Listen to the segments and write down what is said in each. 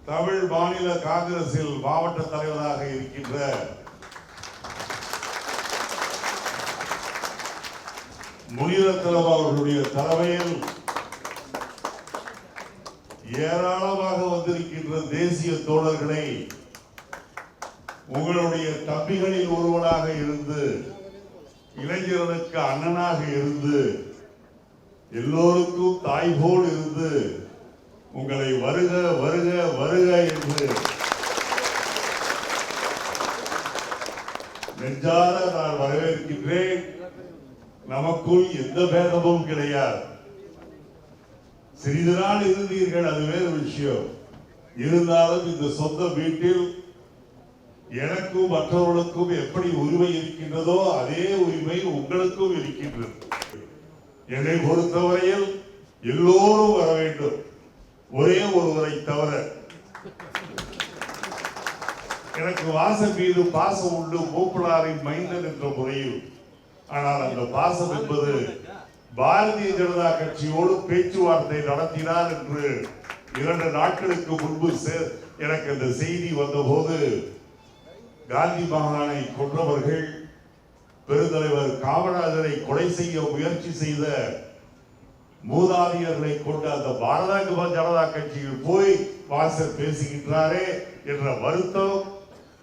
தமிழ் மாநில காங்கிரஸில் மாவட்ட தலைவராக இருக்கின்ற முனிரத்னம் அவர்களுடைய தலைமையில் ஏராளமாக வந்திருக்கின்ற தேசிய தோழர்களை உங்களுடைய தம்பிகளில் ஒருவனாக இருந்து இளைஞர்களுக்கு அண்ணனாக இருந்து எல்லோருக்கும் தாய் போல் இருந்து உங்களை வருக வருக வருக என்று நெஞ்சார நான் வரவேற்கின்றேன். நமக்குள் எந்த பேதமும் கிடையாது. சிறிது நாள் இருந்தீர்கள், அது வேறு விஷயம். இருந்தாலும் இந்த சொந்த வீட்டில் எனக்கும் மற்றவர்களுக்கும் எப்படி உரிமை இருக்கின்றதோ அதே உரிமை உங்களுக்கும் இருக்கின்றது. என்னை பொறுத்தவரையில் எல்லோரும் வர வேண்டும், ஒரே ஒருவரை தவிர. எனக்கு வாசம் மீது பாசம் உண்டு, மூப்பனாரின் மைந்தன் என்ற முறையில். ஆனால் அந்த பாசம் என்பது பாரதிய ஜனதா கட்சியோடு பேச்சுவார்த்தை நடத்தினார் என்று 2 நாட்களுக்கு முன்பு எனக்கு அந்த செய்தி வந்தபோது, காந்தி மகானை கொன்றவர்கள், பெருந்தலைவர் காமராஜரை கொலை செய்ய முயற்சி செய்த மூதாதையர்களை கொண்ட அந்த பாரதிய ஜனதா கட்சியில் போய் வாசல் பேசுகின்றாரே என்ற வருத்தம்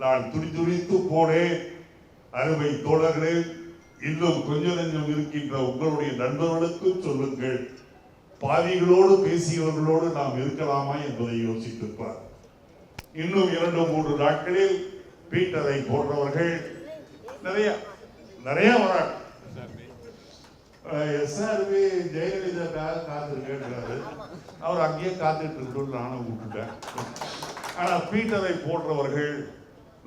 நான் துடித்து போனேன். அருமை தோழர்களே, இன்னும் கொஞ்சம் நெஞ்சம் இருக்கின்ற உங்களுடைய நண்பர்களுக்கும் சொல்லுங்கள், பாவிகளோடு பேசியவர்களோடு நாம் இருக்கலாமா என்பதை யோசித்திருப்பார். இன்னும் 2-3 நாட்களில் பீட்டரை போன்றவர்கள் நிறைய வராங்க. எஸ்ஆர்பி ஜெயலலிதாக்காக காத்திருக்கிறாரு, அவர் அங்கேயே காத்துட்டு இருக்கணும்னு நானும் விட்டுட்டேன். ஆனால் பீட்டரை போன்றவர்கள்,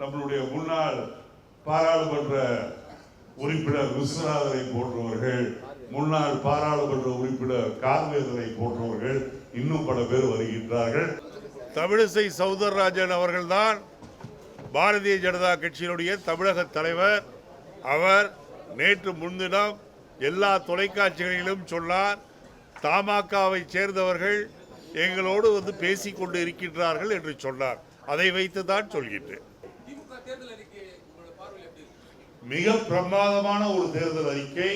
நம்மளுடைய முன்னாள் பாராளுமன்ற உறுப்பினர் விஸ்வநாதனை போன்றவர்கள், முன்னாள் பாராளுமன்ற உறுப்பினர் கார்வேதனை போன்றவர்கள், இன்னும் பல பேர் வருகின்றார்கள். தமிழிசை சவுந்தரராஜன் அவர்கள்தான் பாரதிய ஜனதா கட்சியினுடைய தமிழக தலைவர். அவர் நேற்று முன்தினம் எல்லா தொலைக்காட்சிகளிலும் சொன்னார், தமாகவை சேர்ந்தவர்கள் எங்களோடு வந்து பேசிக் கொண்டு இருக்கின்றார்கள் என்று சொன்னார். அதை வைத்து தான் சொல்கின்றேன். மிக பிரமாதமான ஒரு தேர்தல் அறிக்கை.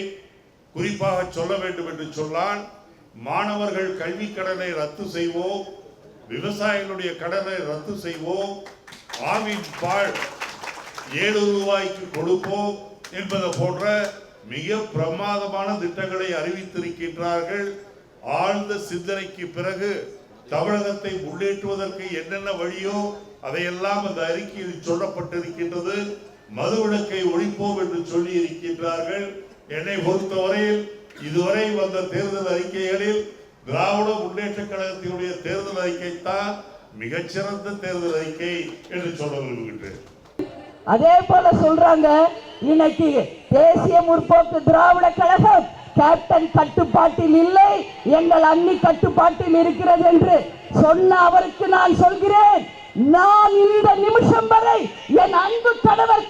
குறிப்பாக சொல்ல வேண்டும் என்று சொன்னால், மாணவர்கள் கல்வி கடனை ரத்து செய்வோம், விவசாயிகளுடைய கடனை ரத்து செய்வோம், ஆவின் பால் 7 ரூபாய்க்கு கொடுப்போம் என்பது போன்ற மிக பிரமாதமான திட்டங்களை அறிவித்திருக்கின்றார்கள். ஆழ்ந்த சிந்தனைக்கு பிறகு தமிழகத்தை முன்னேற்றுவதற்கு என்னென்ன வழியோ அதையெல்லாம் அந்த அறிக்கையில் சொல்லப்பட்டிருக்கின்றது. மதுவிலக்கை ஒழிப்போம் என்று சொல்லி இருக்கின்றார்கள். என்னை பொறுத்தவரையில் இதுவரை வந்த தேர்தல் அறிக்கைகளில் திராவிட முன்னேற்ற கழகத்தினுடைய தேர்தல் அறிக்கை தான் மிகச்சிறந்த தேர்தல் அறிக்கை என்று சொல்ல விரும்புகின்றேன். அதே போல சொல்றாங்க, இன்னைக்கு தேசிய முற்போக்கு திராவிட கழகம் கேப்டன் கட்டுப்பாட்டில் இல்லை, எங்கள் அண்ணி கட்டுப்பாட்டில் இருக்கிறது என்று சொன்ன அவருக்கு நான் சொல்கிறேன், நான் இந்த நிமிஷம் வரை என் அன்பு கணவர்